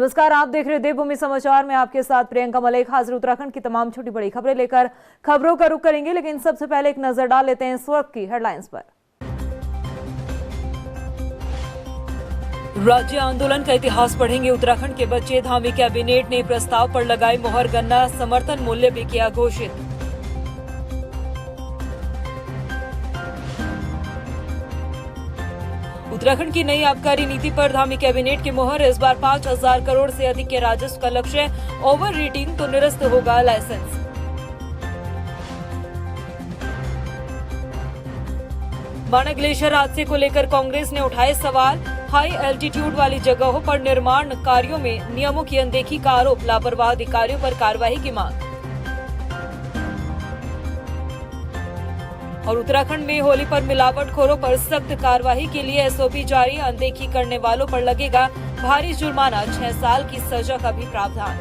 नमस्कार, आप देख रहे हैं देवभूमि समाचार में आपके साथ प्रियंका मलिक हाजिर। उत्तराखंड की तमाम छोटी बड़ी खबरें लेकर खबरों का रुख करेंगे, लेकिन सबसे पहले एक नजर डाल लेते हैं इस वक्त की हेडलाइंस पर। राज्य आंदोलन का इतिहास पढ़ेंगे उत्तराखंड के बच्चे, धामी कैबिनेट ने प्रस्ताव पर लगाई मोहर, गन्ना समर्थन मूल्य भी किया घोषित। उत्तराखंड की नई आबकारी नीति पर धामी कैबिनेट की मोहर, इस बार 5,000 करोड़ से अधिक के राजस्व का लक्ष्य, ओवर रेटिंग तो निरस्त होगा लाइसेंस। माना ग्लेशियर हादसे को लेकर कांग्रेस ने उठाए सवाल, हाई एल्टीट्यूड वाली जगहों पर निर्माण कार्यों में नियमों की अनदेखी का आरोप, लापरवाह अधिकारियों पर कार्रवाई की मांग। और उत्तराखंड में होली पर मिलावटखोरों पर सख्त कार्रवाई के लिए एसओपी जारी, अनदेखी करने वालों पर लगेगा भारी जुर्माना, 6 साल की सजा का भी प्रावधान।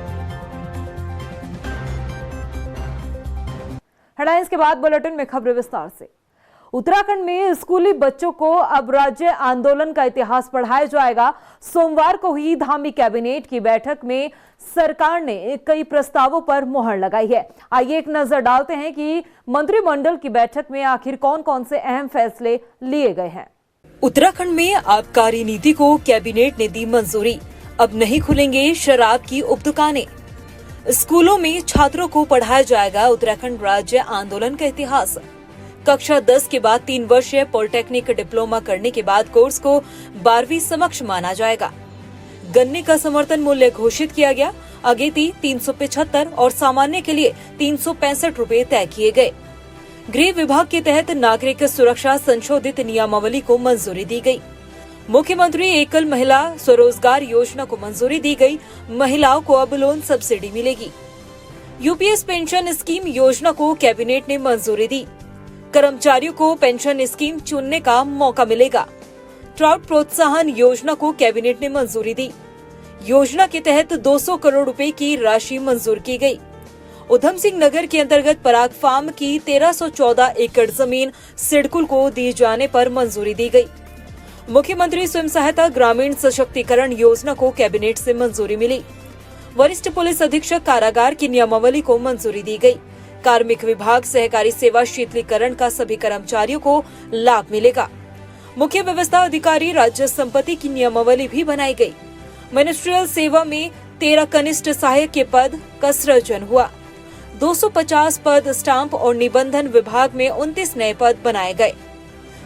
हेडलाइंस के बाद बुलेटिन में खबरें विस्तार से। उत्तराखंड में स्कूली बच्चों को अब राज्य आंदोलन का इतिहास पढ़ाया जाएगा। सोमवार को हुई धामी कैबिनेट की बैठक में सरकार ने कई प्रस्तावों पर मोहर लगाई है। आइए एक नजर डालते हैं कि मंत्रिमंडल की बैठक में आखिर कौन कौन से अहम फैसले लिए गए हैं। उत्तराखंड में आबकारी नीति को कैबिनेट ने दी मंजूरी, अब नहीं खुलेंगे शराब की उपदुकानें। स्कूलों में छात्रों को पढ़ाया जाएगा उत्तराखंड राज्य आंदोलन का इतिहास। कक्षा 10 के बाद 3 वर्षीय पॉलिटेक्निक डिप्लोमा करने के बाद कोर्स को 12वीं समक्ष माना जाएगा। गन्ने का समर्थन मूल्य घोषित किया गया, अगेती 375 और सामान्य के लिए 365 रुपए तय किए गए। गृह विभाग के तहत नागरिक सुरक्षा संशोधित नियमावली को मंजूरी दी गई। मुख्यमंत्री एकल महिला स्वरोजगार योजना को मंजूरी दी गई, महिलाओं को अब लोन सब्सिडी मिलेगी। यूपीएस पेंशन स्कीम योजना को कैबिनेट ने मंजूरी दी, कर्मचारियों को पेंशन स्कीम चुनने का मौका मिलेगा। ट्राउट प्रोत्साहन योजना को कैबिनेट ने मंजूरी दी, योजना के तहत 200 करोड़ रुपए की राशि मंजूर की गई। उधम सिंह नगर के अंतर्गत पराग फार्म की 1314 एकड़ जमीन सिडकुल को दिए जाने पर मंजूरी दी गई। मुख्यमंत्री स्वयं सहायता ग्रामीण सशक्तिकरण योजना को कैबिनेट से मंजूरी मिली। वरिष्ठ पुलिस अधीक्षक कारागार की नियमावली को मंजूरी दी गई। कार्मिक विभाग सहकारी सेवा शीतलीकरण का सभी कर्मचारियों को लाभ मिलेगा। मुख्य व्यवस्था अधिकारी राज्य संपत्ति की नियमावली भी बनाई गई। मिनिस्ट्रियल सेवा में 13 कनिष्ठ सहायक के पद का सृजन हुआ। 250 पद स्टाम्प और निबंधन विभाग में 29 नए पद बनाए गए।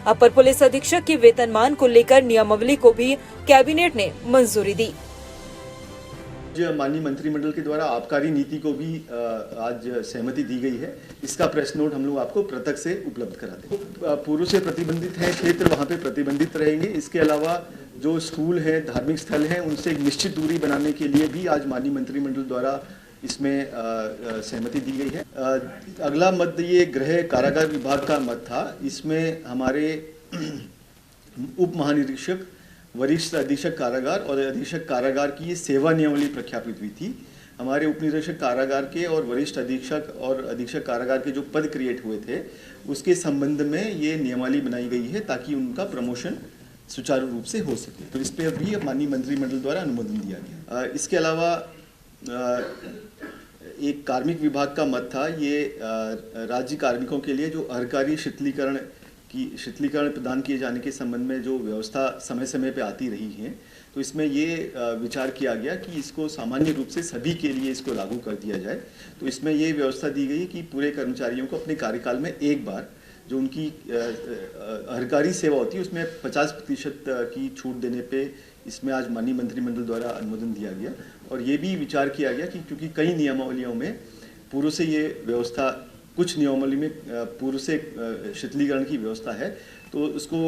अपर पुलिस अधीक्षक के वेतनमान को लेकर नियमावली को भी कैबिनेट ने मंजूरी दी। माननीय मंत्रिमंडल के द्वारा आबकारी नीति को भी आज सहमति दी गई है। इसका प्रेस नोट हम लोग आपको पृथक से उपलब्ध करा देंगे। पूर्व से प्रतिबंधित है क्षेत्र, वहाँ पे प्रतिबंधित रहेंगे। इसके अलावा जो स्कूल है, धार्मिक स्थल हैं, उनसे एक निश्चित दूरी बनाने के लिए भी आज माननीय मंत्रिमंडल द्वारा इसमें सहमति दी गई है। अगला मत ये गृह कारागार विभाग का मत था। इसमें हमारे उप महानिरीक्षक, वरिष्ठ अधीक्षक कारागार और अधीक्षक कारागार की ये सेवा नियमावली प्रख्यापित हुई थी। हमारे उप निरीक्षक कारागार के और वरिष्ठ अधीक्षक और अधीक्षक कारागार के जो पद क्रिएट हुए थे, उसके संबंध में ये नियमावली बनाई गई है ताकि उनका प्रमोशन सुचारू रूप से हो सके। तो इस पर भी माननीय मंत्रिमंडल द्वारा अनुमोदन दिया गया। इसके अलावा एक कार्मिक विभाग का मत था। ये राज्य कार्मिकों के लिए जो अर्हकारी शीतलीकरण प्रदान किए जाने के संबंध में जो व्यवस्था समय समय पे आती रही है, तो इसमें ये विचार किया गया कि इसको सामान्य रूप से सभी के लिए इसको लागू कर दिया जाए। तो इसमें ये व्यवस्था दी गई कि पूरे कर्मचारियों को अपने कार्यकाल में एक बार जो उनकी अर्हकारी सेवा होती है उसमें 50% की छूट देने पे इसमें आज माननीय मंत्रिमंडल द्वारा अनुमोदन दिया गया। और ये भी विचार किया गया कि क्योंकि कई नियमावलियों में पूर्व से ये व्यवस्था, कुछ नियमावली में पूर्व से शीतलीकरण की व्यवस्था है, तो उसको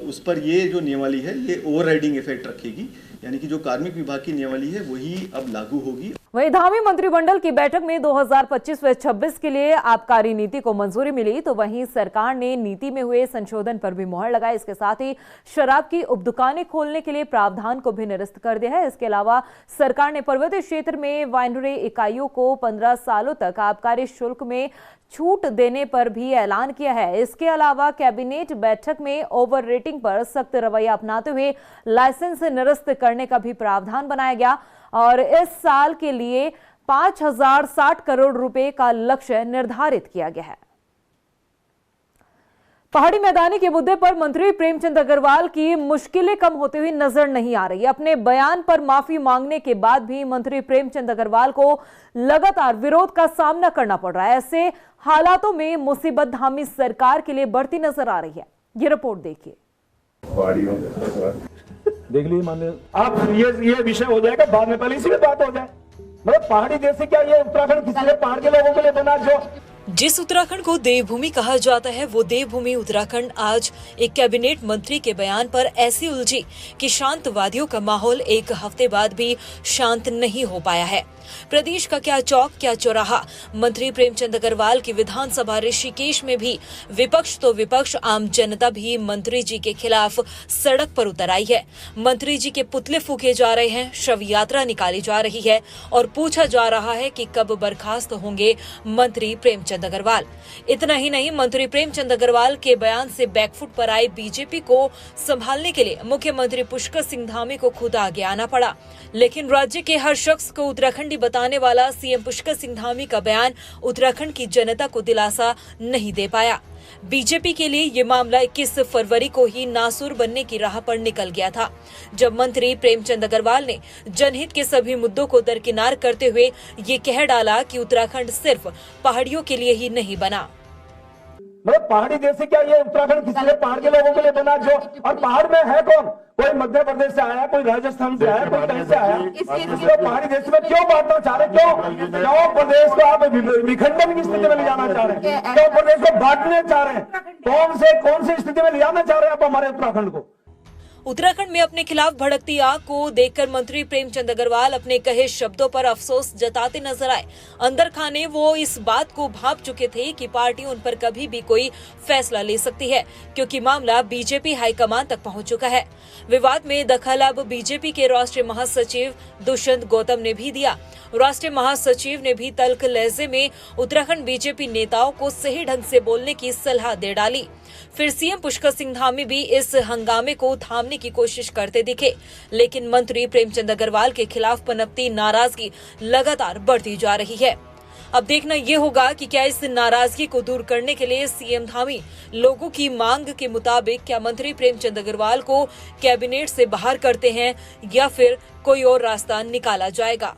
उस पर ये जो नियमावली है ये ओवरराइडिंग इफेक्ट रखेगी, यानी कि जो कार्मिक विभाग की नियमावली है वही अब लागू होगी। वहीं धामी मंत्रिमंडल की बैठक में 2025 व 26 के लिए आबकारी नीति को मंजूरी मिली, तो वहीं सरकार ने नीति में हुए संशोधन पर भी मोहर लगाई। इसके साथ ही शराब की उपदुकानें खोलने के लिए प्रावधान को भी निरस्त कर दिया है। इसके अलावा सरकार ने पर्वतीय क्षेत्र में वाइनरी इकाइयों को 15 सालों तक आबकारी शुल्क में छूट देने पर भी ऐलान किया है। इसके अलावा कैबिनेट बैठक में ओवर रेटिंग पर सख्त रवैया अपनाते हुए लाइसेंस निरस्त करने का भी प्रावधान बनाया गया और इस साल के लिए 5060 करोड़ रुपए का लक्ष्य निर्धारित किया गया है। पहाड़ी मैदानी के मुद्दे पर मंत्री प्रेमचंद अग्रवाल की मुश्किलें कम होती हुई नजर नहीं आ रही। अपने बयान पर माफी मांगने के बाद भी मंत्री प्रेमचंद अग्रवाल को लगातार विरोध का सामना करना पड़ रहा है। ऐसे हालातों में मुसीबत धामी सरकार के लिए बढ़ती नजर आ रही है। ये रिपोर्ट देखिए। देख लीजिए माननीय, आप ये विषय हो जाएगा बाद में, पहले इसी में बात हो जाए। मतलब पहाड़ी देश से क्या ये उत्तराखंड किसी ने पहाड़ के लोगों के लिए बना? जो जिस उत्तराखंड को देवभूमि कहा जाता है, वो देवभूमि उत्तराखंड आज एक कैबिनेट मंत्री के बयान पर ऐसी उलझी कि शांतवादियों का माहौल एक हफ्ते बाद भी शांत नहीं हो पाया है। प्रदेश का क्या चौक क्या चौराहा। मंत्री प्रेमचंद अग्रवाल की विधानसभा ऋषिकेश में भी विपक्ष तो विपक्ष, आम जनता भी मंत्री जी के खिलाफ सड़क पर उतर आई है। मंत्री जी के पुतले फूके जा रहे हैं, शव यात्रा निकाली जा रही है और पूछा जा रहा है कि कब बर्खास्त होंगे मंत्री प्रेमचंद अग्रवाल। इतना ही नहीं, मंत्री प्रेमचंद अग्रवाल के बयान से बैकफुट पर आए बीजेपी को संभालने के लिए मुख्यमंत्री पुष्कर सिंह धामी को खुद आगे आना पड़ा। लेकिन राज्य के हर शख्स को उत्तराखंडी बताने वाला सीएम पुष्कर सिंह धामी का बयान उत्तराखंड की जनता को दिलासा नहीं दे पाया। बीजेपी के लिए ये मामला 21 फरवरी को ही नासूर बनने की राह पर निकल गया था, जब मंत्री प्रेमचंद अग्रवाल ने जनहित के सभी मुद्दों को दरकिनार करते हुए ये कह डाला कि उत्तराखंड सिर्फ पहाड़ियों के लिए ही नहीं बना। मतलब पहाड़ी देश से क्या ये उत्तराखंड किसी ने पहाड़ के लोगों के लिए बना? जो और पहाड़ में है कौन? कोई मध्य प्रदेश से आया, कोई राजस्थान से आया, कोई कहीं से आया। तो पहाड़ी देश में क्यों बांटना चाह रहे? क्यों प्रदेश को आप विखंडन की स्थिति में ले जाना चाह रहे हैं? क्यों प्रदेश को बांटने चाह रहे हैं? कौन सी स्थिति में ले जाना चाह रहे हैं आप हमारे उत्तराखंड को? उत्तराखंड में अपने खिलाफ भड़कती आग को देखकर मंत्री प्रेमचंद अग्रवाल अपने कहे शब्दों पर अफसोस जताते नजर आए। अंदर खाने वो इस बात को भांप चुके थे कि पार्टी उन पर कभी भी कोई फैसला ले सकती है, क्योंकि मामला बीजेपी हाईकमान तक पहुंच चुका है। विवाद में दखल अब बीजेपी के राष्ट्रीय महासचिव दुष्यंत गौतम ने भी दिया। राष्ट्रीय महासचिव ने भी तल्ख लहजे में उत्तराखंड बीजेपी नेताओं को सही ढंग से बोलने की सलाह दे डाली। फिर सीएम पुष्कर सिंह धामी भी इस हंगामे को थामने की कोशिश करते दिखे, लेकिन मंत्री प्रेमचंद अग्रवाल के खिलाफ पनपती नाराजगी लगातार बढ़ती जा रही है। अब देखना ये होगा कि क्या इस नाराजगी को दूर करने के लिए सीएम धामी लोगों की मांग के मुताबिक क्या मंत्री प्रेमचंद अग्रवाल को कैबिनेट से बाहर करते हैं या फिर कोई और रास्ता निकाला जाएगा।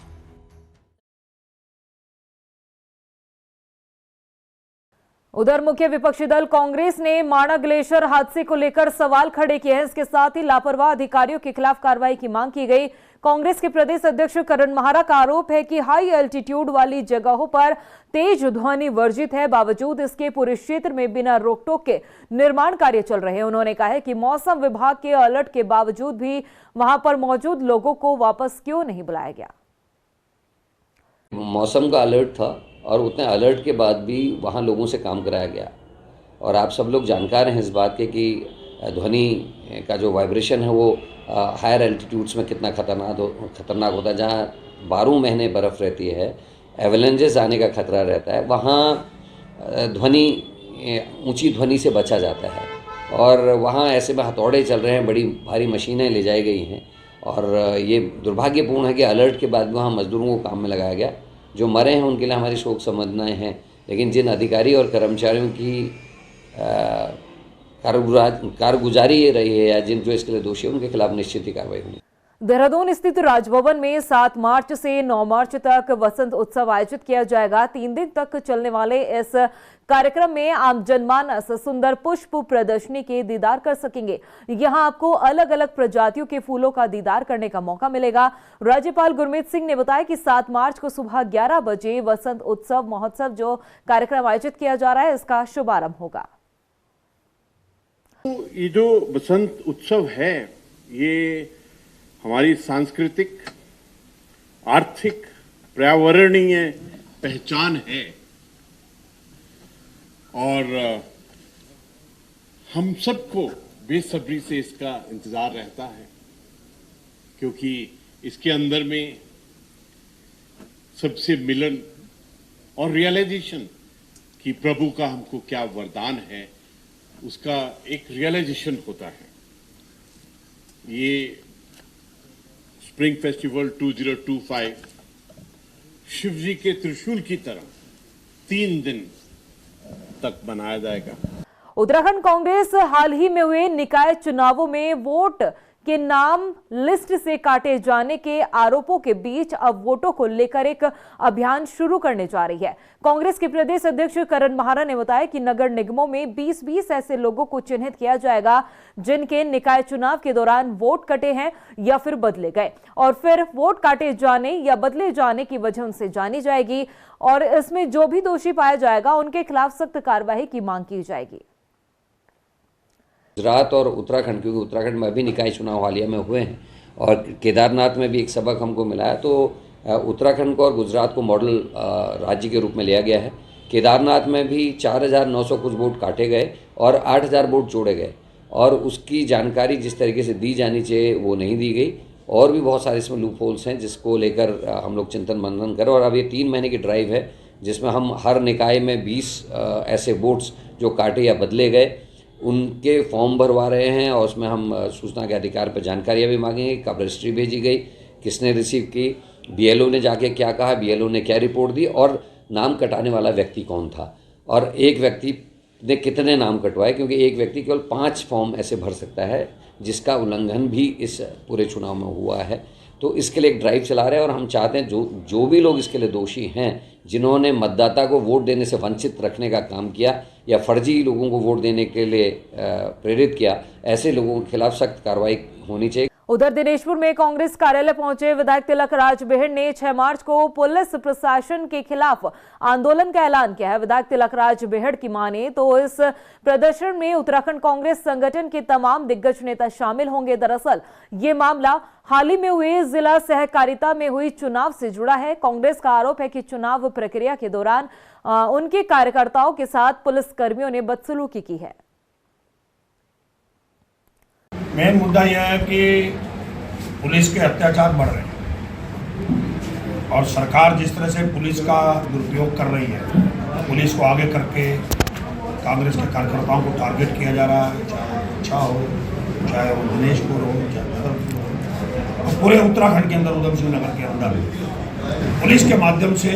उधर मुख्य विपक्षी दल कांग्रेस ने माणा ग्लेशियर हादसे को लेकर सवाल खड़े किए हैं। इसके साथ ही लापरवाह अधिकारियों के खिलाफ कार्रवाई की मांग की गई। कांग्रेस के प्रदेश अध्यक्ष करण महारा का आरोप है कि हाई एल्टीट्यूड वाली जगहों पर तेज ध्वनि वर्जित है, बावजूद इसके पूरे क्षेत्र में बिना रोक-टोक के निर्माण कार्य चल रहे हैं। उन्होंने कहा है कि मौसम विभाग के अलर्ट के बावजूद भी वहां पर मौजूद लोगों को वापस क्यों नहीं बुलाया गया। मौसम का अलर्ट था और उतने अलर्ट के बाद भी वहाँ लोगों से काम कराया गया। और आप सब लोग जानकार हैं इस बात के कि ध्वनि का जो वाइब्रेशन है वो हायर एल्टीट्यूड्स में कितना खतरनाक होता है। जहाँ 12 महीने बर्फ़ रहती है, एवलेंजेस आने का खतरा रहता है, वहाँ ऊंची ध्वनि से बचा जाता है। और वहाँ ऐसे में हथौड़े चल रहे हैं, बड़ी भारी मशीनें ले जाई गई हैं। और ये दुर्भाग्यपूर्ण है कि अलर्ट के बाद भी वहाँ मजदूरों को काम में लगाया गया। जो मरे हैं उनके लिए हमारी शोक संवेदनाएं हैं, लेकिन जिन अधिकारी और कर्मचारियों की कारगुजारी ये रही है या जिन जो इसके लिए दोषी है उनके खिलाफ निश्चित ही कार्रवाई होगी। देहरादून स्थित राजभवन में 7 मार्च से 9 मार्च तक वसंत उत्सव आयोजित किया जाएगा। 3 दिन तक चलने वाले इस कार्यक्रम में आम जनमानस सुंदर पुष्प प्रदर्शनी के दीदार कर सकेंगे। यहां आपको अलग अलग प्रजातियों के फूलों का दीदार करने का मौका मिलेगा। राज्यपाल गुरमीत सिंह ने बताया कि 7 मार्च को सुबह 11 बजे वसंत उत्सव महोत्सव जो कार्यक्रम आयोजित किया जा रहा है, इसका शुभारंभ होगा। ये जो वसंत उत्सव है, ये हमारी सांस्कृतिक, आर्थिक, पर्यावरणीय पहचान है और हम सबको बेसब्री से इसका इंतजार रहता है, क्योंकि इसके अंदर में सबसे मिलन और रियलाइजेशन कि प्रभु का हमको क्या वरदान है, उसका एक रियलाइजेशन होता है। ये स्प्रिंग फेस्टिवल 2025 शिव जी के त्रिशूल की तरह 3 दिन तक मनाया जाएगा। उत्तराखंड कांग्रेस हाल ही में हुए निकाय चुनावों में वोट के नाम लिस्ट से काटे जाने के आरोपों के बीच अब वोटों को लेकर एक अभियान शुरू करने जा रही है। कांग्रेस के प्रदेश अध्यक्ष करण महारा ने बताया कि नगर निगमों में 20-20 ऐसे लोगों को चिन्हित किया जाएगा जिनके निकाय चुनाव के दौरान वोट कटे हैं या फिर बदले गए, और फिर वोट काटे जाने या बदले जाने की वजह उनसे जानी जाएगी और इसमें जो भी दोषी पाया जाएगा उनके खिलाफ सख्त कार्रवाई की मांग की जाएगी। गुजरात और उत्तराखंड, क्योंकि उत्तराखंड में अभी निकाय चुनाव हालिया में हुए हैं और केदारनाथ में भी एक सबक हमको मिला है, तो उत्तराखंड को और गुजरात को मॉडल राज्य के रूप में लिया गया है। केदारनाथ में भी 4,900 कुछ वोट काटे गए और 8,000 वोट जोड़े गए और उसकी जानकारी जिस तरीके से दी जानी चाहिए वो नहीं दी गई। और भी बहुत सारे इसमें लूप होल्स हैं जिसको लेकर हम लोग चिंतन मंथन करें और अब ये 3 महीने की ड्राइव है जिसमें हम हर निकाय में 20 ऐसे वोट्स जो काटे या बदले गए उनके फॉर्म भरवा रहे हैं और उसमें हम सूचना के अधिकार पर जानकारियाँ भी मांगेंगे, कब रजिस्ट्री भेजी गई, किसने रिसीव की, बीएलओ ने जाके क्या कहा, बीएलओ ने क्या रिपोर्ट दी और नाम कटाने वाला व्यक्ति कौन था और एक व्यक्ति ने कितने नाम कटवाए, क्योंकि एक व्यक्ति केवल 5 फॉर्म ऐसे भर सकता है जिसका उल्लंघन भी इस पूरे चुनाव में हुआ है। तो इसके लिए एक ड्राइव चला रहे हैं और हम चाहते हैं जो भी लोग इसके लिए दोषी हैं, जिन्होंने मतदाता को वोट देने से वंचित रखने का काम किया या फर्जी लोगों को वोट देने के लिए प्रेरित किया, ऐसे लोगों के खिलाफ सख्त कार्रवाई होनी चाहिए। उधर दिनेशपुर में कांग्रेस कार्यालय पहुंचे विधायक तिलक राज बेहड़ ने 6 मार्च को पुलिस प्रशासन के खिलाफ आंदोलन का ऐलान किया है। विधायक तिलक राज बेहड़ की माने तो इस प्रदर्शन में उत्तराखंड कांग्रेस संगठन के तमाम दिग्गज नेता शामिल होंगे। दरअसल ये मामला हाल ही में हुए जिला सहकारिता में हुई चुनाव से जुड़ा है। कांग्रेस का आरोप है कि चुनाव प्रक्रिया के दौरान उनके कार्यकर्ताओं के साथ पुलिस कर्मियों ने बदसलूकी की है। मेन मुद्दा यह है कि पुलिस के अत्याचार बढ़ रहे हैं और सरकार जिस तरह से पुलिस का दुरुपयोग कर रही है, पुलिस को आगे करके कांग्रेस के कार्यकर्ताओं को टारगेट किया जा रहा है, चाहे अच्छा हो, चाहे वो दिनेशपुर हो, चाहे भरतपुर हो, पूरे उत्तराखंड के अंदर, उधम सिंह नगर के अंदर पुलिस के माध्यम से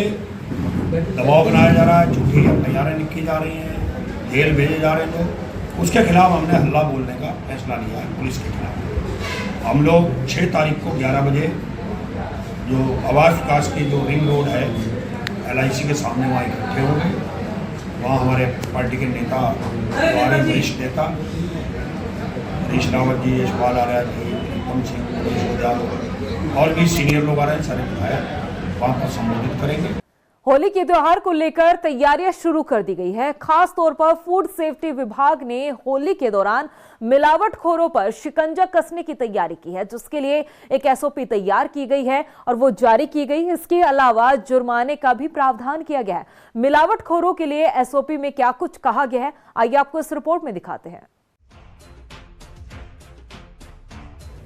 दबाव बनाया जा रहा है, झूठी तैयारियां लिखी जा रही हैं, जेल भेजे जा रहे हैं लोग। उसके खिलाफ हमने हल्ला बोलने का फैसला लिया है पुलिस के खिलाफ। हम लोग 6 तारीख को 11 बजे जो आवास विकास की जो रिंग रोड है LIC के सामने वहाँ इकट्ठे होंगे। वहाँ हमारे पार्टी के नेता, हमारे वरिष्ठ नेता हरीश रावत जी, यशपाल आर्या जी, प्रीतम सिंह और भी सीनियर लोग आ रहे हैं, सारे विधायक वहाँ पर संबोधित करेंगे। होली के त्योहार को लेकर तैयारियां शुरू कर दी गई है। खास तौर पर फूड सेफ्टी विभाग ने होली के दौरान मिलावटखोरों पर शिकंजा कसने की तैयारी की है, जिसके लिए एक SOP तैयार की गई है और वो जारी की गई। इसके अलावा जुर्माने का भी प्रावधान किया गया है। मिलावटखोरों के लिए SOP में क्या कुछ कहा गया है, आइए आपको इस रिपोर्ट में दिखाते हैं।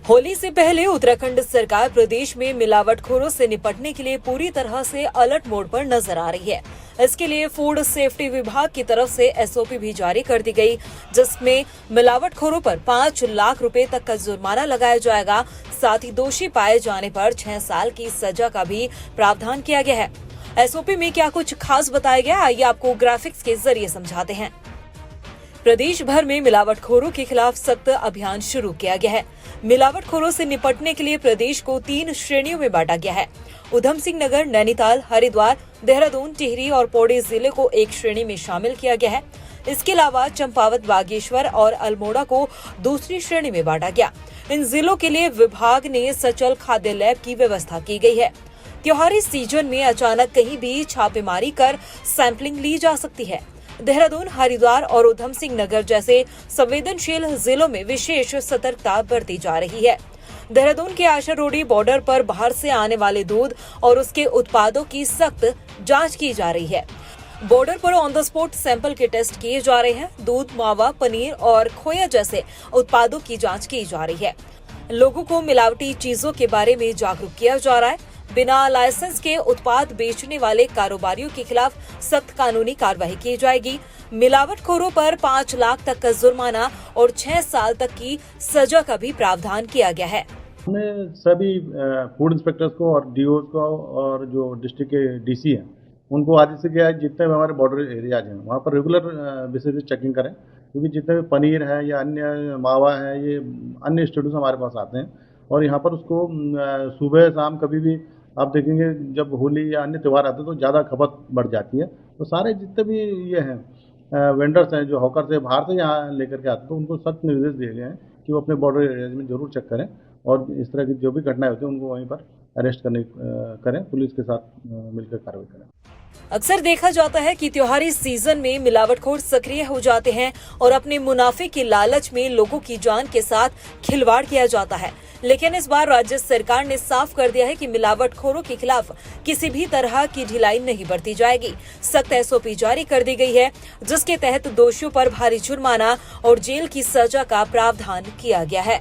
होली से पहले उत्तराखंड सरकार प्रदेश में मिलावटखोरों से निपटने के लिए पूरी तरह से अलर्ट मोड पर नजर आ रही है। इसके लिए फूड सेफ्टी विभाग की तरफ से SOP भी जारी कर दी गई, जिसमें मिलावटखोरों पर 5 लाख रुपए तक का जुर्माना लगाया जाएगा। साथ ही दोषी पाए जाने पर 6 साल की सजा का भी प्रावधान किया गया है। SOP में क्या कुछ खास बताया गया, आइए आपको ग्राफिक्स के जरिए समझाते हैं। प्रदेश भर में मिलावटखोरों के खिलाफ सख्त अभियान शुरू किया गया है। मिलावटखोरों से निपटने के लिए प्रदेश को 3 श्रेणियों में बांटा गया है। उधम सिंह नगर, नैनीताल, हरिद्वार, देहरादून, टिहरी और पौड़ी जिले को एक श्रेणी में शामिल किया गया है। इसके अलावा चंपावत, बागेश्वर और अल्मोड़ा को दूसरी श्रेणी में बांटा गया। इन जिलों के लिए विभाग ने सचल खाद्य लैब की व्यवस्था की गई है। त्योहारी सीजन में अचानक कहीं भी छापेमारी कर सैंपलिंग ली जा सकती है। देहरादून, हरिद्वार और उधम सिंह नगर जैसे संवेदनशील जिलों में विशेष सतर्कता बरती जा रही है। देहरादून के आशा रोडी बॉर्डर पर बाहर से आने वाले दूध और उसके उत्पादों की सख्त जांच की जा रही है। बॉर्डर पर ऑन द स्पॉट सैंपल के टेस्ट किए जा रहे हैं। दूध, मावा, पनीर और खोया जैसे उत्पादों की जांच की जा रही है। लोगों को मिलावटी चीजों के बारे में जागरूक किया जा रहा है। बिना लाइसेंस के उत्पाद बेचने वाले कारोबारियों के खिलाफ सख्त कानूनी कार्रवाई की जाएगी। मिलावटखोरों पर 5 लाख तक का जुर्माना और 6 साल तक की सजा का भी प्रावधान किया गया है। हमने सभी फूड इंस्पेक्टर्स को और डीओ को और जो डिस्ट्रिक्ट के डीसी हैं उनको आदेश किया है जितने भी हमारे बॉर्डर एरियाज हैं वहाँ पर रेगुलर बेसिस पे चेकिंग करें, क्योंकि जितने भी पनीर है या अन्य मावा है ये अन्य स्टूडेंट्स हमारे पास आते हैं और यहाँ पर उसको सुबह शाम कभी भी आप देखेंगे जब होली या अन्य त्यौहार आते हैं तो ज़्यादा खपत बढ़ जाती है। तो सारे जितने भी ये हैं वेंडर्स हैं जो हॉकर से बाहर से यहाँ लेकर के आते हैं तो उनको सख्त निर्देश दिए गए हैं कि वो अपने बॉर्डर एरियाज में जरूर चेक करें और इस तरह की जो भी घटनाएं होती हैं उनको वहीं पर अरेस्ट करें, पुलिस के साथ मिलकर कार्रवाई करें। अक्सर देखा जाता है कि त्योहारी सीजन में मिलावटखोर सक्रिय हो जाते हैं और अपने मुनाफे के लालच में लोगों की जान के साथ खिलवाड़ किया जाता है। लेकिन इस बार राज्य सरकार ने साफ कर दिया है कि मिलावटखोरों के खिलाफ किसी भी तरह की ढिलाई नहीं बरती जाएगी। सख्त एसओपी जारी कर दी गई है, जिसके तहत दोषियों पर भारी जुर्माना और जेल की सजा का प्रावधान किया गया है।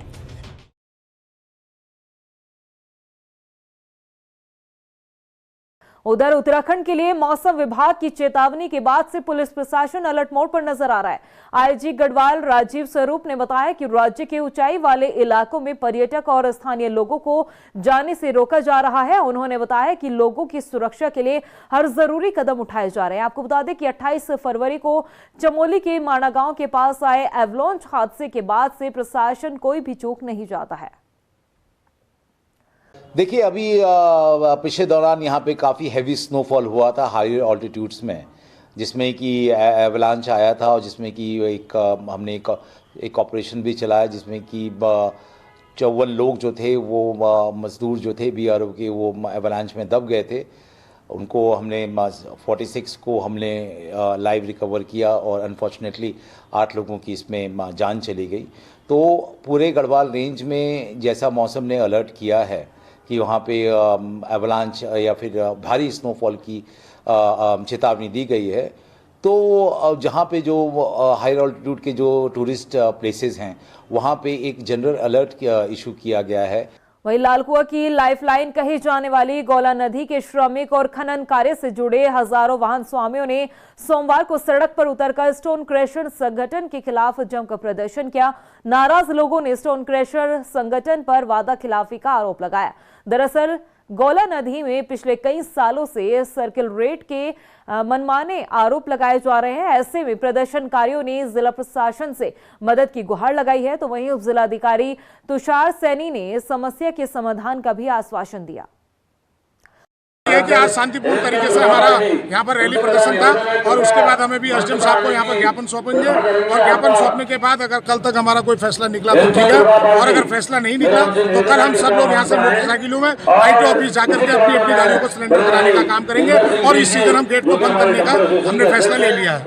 उधर उत्तराखंड के लिए मौसम विभाग की चेतावनी के बाद से पुलिस प्रशासन अलर्ट मोड पर नजर आ रहा है। आईजी गढ़वाल राजीव स्वरूप ने बताया कि राज्य के ऊंचाई वाले इलाकों में पर्यटक और स्थानीय लोगों को जाने से रोका जा रहा है। उन्होंने बताया कि लोगों की सुरक्षा के लिए हर जरूरी कदम उठाए जा रहे हैं। आपको बता दें कि 28 फरवरी को चमोली के माणा गांव के पास आए एवलांच हादसे के बाद से प्रशासन कोई भी चूक नहीं जाता है। देखिए, अभी पिछले दौरान यहाँ पे काफ़ी हैवी स्नोफॉल हुआ था हाई ऑल्टीट्यूड्स में, जिसमें कि एवलांच आया था और जिसमें कि हमने एक ऑपरेशन भी चलाया जिसमें कि 54 लोग जो थे वो मजदूर जो थे बीआरओ के वो एवलांच में दब गए थे। उनको हमने 46 को हमने लाइव रिकवर किया और अनफॉर्चुनेटली 8 लोगों की इसमें जान चली गई। तो पूरे गढ़वाल रेंज में जैसा मौसम ने अलर्ट किया है कि वहाँ पे एवलांच या फिर भारी स्नोफॉल की चेतावनी दी गई है, तो जहाँ पे जो हाई ऑल्टीट्यूड के जो टूरिस्ट प्लेसेस हैं वहाँ पे एक जनरल अलर्ट इशू किया गया है। वहीं लालकुआ की लाइफलाइन कही जाने वाली गौला नदी के श्रमिक और खनन कार्य से जुड़े हजारों वाहन स्वामियों ने सोमवार को सड़क पर उतरकर स्टोन क्रशर संगठन के खिलाफ जमकर प्रदर्शन किया। नाराज लोगों ने स्टोन क्रशर संगठन पर वादा खिलाफी का आरोप लगाया। दरअसल गौला नदी में पिछले कई सालों से सर्किल रेट के मनमाने आरोप लगाए जा रहे हैं। ऐसे में प्रदर्शनकारियों ने जिला प्रशासन से मदद की गुहार लगाई है, तो वहीं उप जिलाधिकारी तुषार सैनी ने समस्या के समाधान का भी आश्वासन दिया। कि आज शांतिपूर्ण तरीके से हमारा यहाँ पर रैली प्रदर्शन था और उसके बाद हमें भी एसडीएम साहब को यहाँ पर ज्ञापन सौंपेंगे और ज्ञापन सौंपने के बाद अगर कल तक हमारा कोई फैसला निकला तो ठीक है, और अगर फैसला नहीं निकला तो कल हम सब लोग यहाँ से मोटरसाइकिलों में आईटी ऑफिस जाकर के अपनी अपनी गाड़ियों को सिलेंडर कराने का काम करेंगे और इस सीजन हम गेट को बंद करने का हमने फैसला ले लिया है।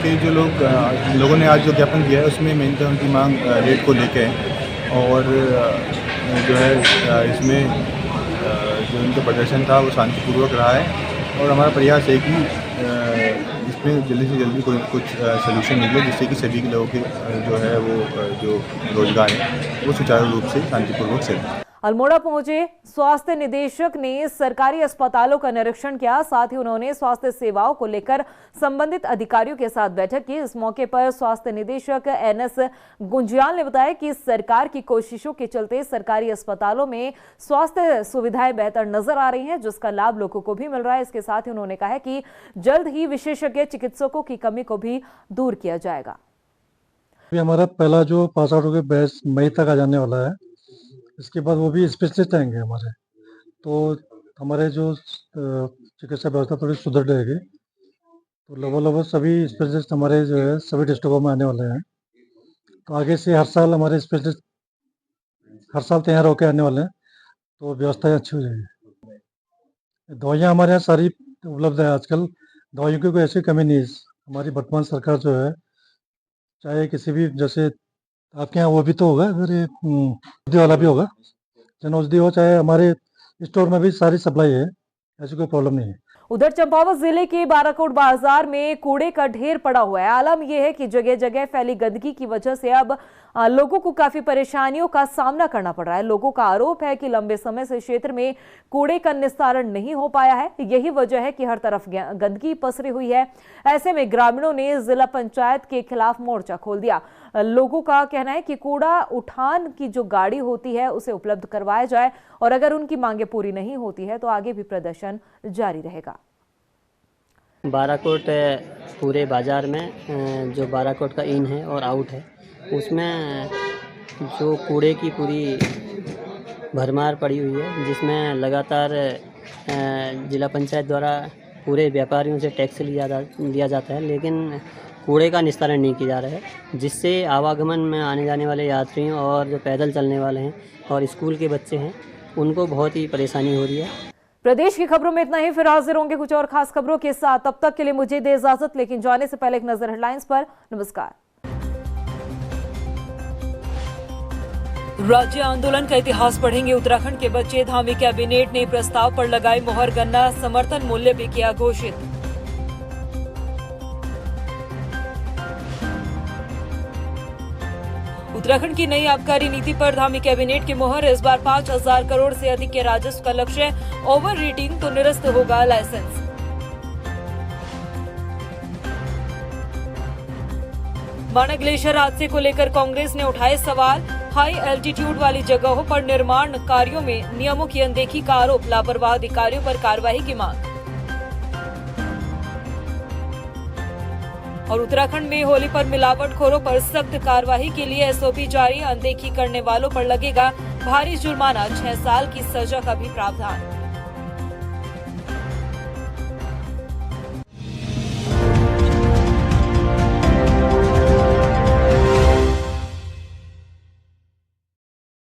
कि जो लोगों ने आज जो ज्ञापन दिया है उसमें मेन तो उनकी मांग रेट को लेके है और जो है इसमें जो उनका प्रदर्शन था वो शांतिपूर्वक रहा है और हमारा प्रयास है कि इसमें जल्दी से जल्दी कोई कुछ सलूशन निकले जिससे कि सभी लोगों के जो है वो जो रोजगार है वो सुचारू रूप से शांतिपूर्वक चले। अल्मोड़ा पहुंचे स्वास्थ्य निदेशक ने सरकारी अस्पतालों का निरीक्षण किया। साथ ही उन्होंने स्वास्थ्य सेवाओं को लेकर संबंधित अधिकारियों के साथ बैठक की। इस मौके पर स्वास्थ्य निदेशक एनएस गुंजियाल ने बताया कि सरकार की कोशिशों के चलते सरकारी अस्पतालों में स्वास्थ्य सुविधाएं बेहतर नजर आ रही हैं, जिसका लाभ लोगों को भी मिल रहा है। इसके साथ ही उन्होंने कहा कि जल्द ही विशेषज्ञ चिकित्सकों की कमी को भी दूर किया जाएगा। हमारा पहला जो पास आउट होकर बैच मई तक आ जाने वाला है, इसके बाद वो भी स्पेशलिस्ट आएंगे हमारे, तो हमारे जो चिकित्सा व्यवस्था थोड़ी सुधर जाएगी। तो लगभग सभी स्पेशलिस्ट हमारे जो है सभी डिस्ट्रिक्टों में आने वाले हैं। तो आगे से हर साल हमारे स्पेशलिस्ट हर साल तैयार होकर आने वाले हैं, तो व्यवस्थाएं अच्छी हो जाएगी। दवाइयाँ हमारे यहाँ सारी उपलब्ध है। आजकल दवाइयों की कोई ऐसी कमी नहीं है। हमारी वर्तमान सरकार जो है चाहे किसी भी, जैसे आपके यहाँ वो भी तो होगा, अगर ये औषधि वाला भी होगा, जन औषधि हो, चाहे हमारे स्टोर में भी सारी सप्लाई है, ऐसी कोई प्रॉब्लम नहीं है। उधर चंपावत जिले के बाराकोट बाजार में कूड़े का ढेर पड़ा हुआ है। आलम यह है कि जगह जगह फैली गंदगी की वजह से अब लोगों को काफी परेशानियों का सामना करना पड़ रहा है। लोगों का आरोप है कि लंबे समय से क्षेत्र में कूड़े का निस्तारण नहीं हो पाया है। यही वजह है कि हर तरफ गंदगी पसरी हुई है। ऐसे में ग्रामीणों ने जिला पंचायत के खिलाफ मोर्चा खोल दिया। लोगों का कहना है कि कूड़ा उठान की जो गाड़ी होती है उसे उपलब्ध करवाया जाए और अगर उनकी मांगे पूरी नहीं होती है तो आगे भी प्रदर्शन जारी रहेगा। बाराकोट पूरे बाजार में जो बाराकोट का इन है और आउट है उसमें जो कूड़े की पूरी भरमार पड़ी हुई है, जिसमें लगातार जिला पंचायत द्वारा पूरे व्यापारियों से टैक्स लिया जाता है, लेकिन कूड़े का निस्तारण नहीं किया जा रहा है, जिससे आवागमन में आने जाने वाले यात्रियों और जो पैदल चलने वाले हैं और स्कूल के बच्चे हैं उनको बहुत ही परेशानी हो रही है। प्रदेश की खबरों में इतना ही। फिर हाजिर होंगे कुछ और खास खबरों के साथ। तब तक के लिए मुझे दे इजाजत, लेकिन जाने से पहले एक नजर हेडलाइंस पर। नमस्कार। राज्य आंदोलन का इतिहास पढ़ेंगे उत्तराखंड के बच्चे। धामी कैबिनेट ने प्रस्ताव पर लगाई मोहर। गन्ना समर्थन मूल्य भी किया घोषित। उत्तराखंड की नई आबकारी नीति पर धामी कैबिनेट की मोहर। इस बार 5,000 करोड़ से अधिक के राजस्व का लक्ष्य। ओवर रेटिंग तो निरस्त होगा लाइसेंस। माना ग्लेशियर हादसे को लेकर कांग्रेस ने उठाए सवाल। हाई एल्टीट्यूड वाली जगहों पर निर्माण कार्यों में नियमों की अनदेखी का आरोप। लापरवाह अधिकारियों पर कार्रवाई की मांग। और उत्तराखंड में होली पर मिलावटखोरों पर सख्त कार्रवाई के लिए एसओपी जारी। अनदेखी करने वालों पर लगेगा भारी जुर्माना। 6 साल की सजा का भी प्रावधान।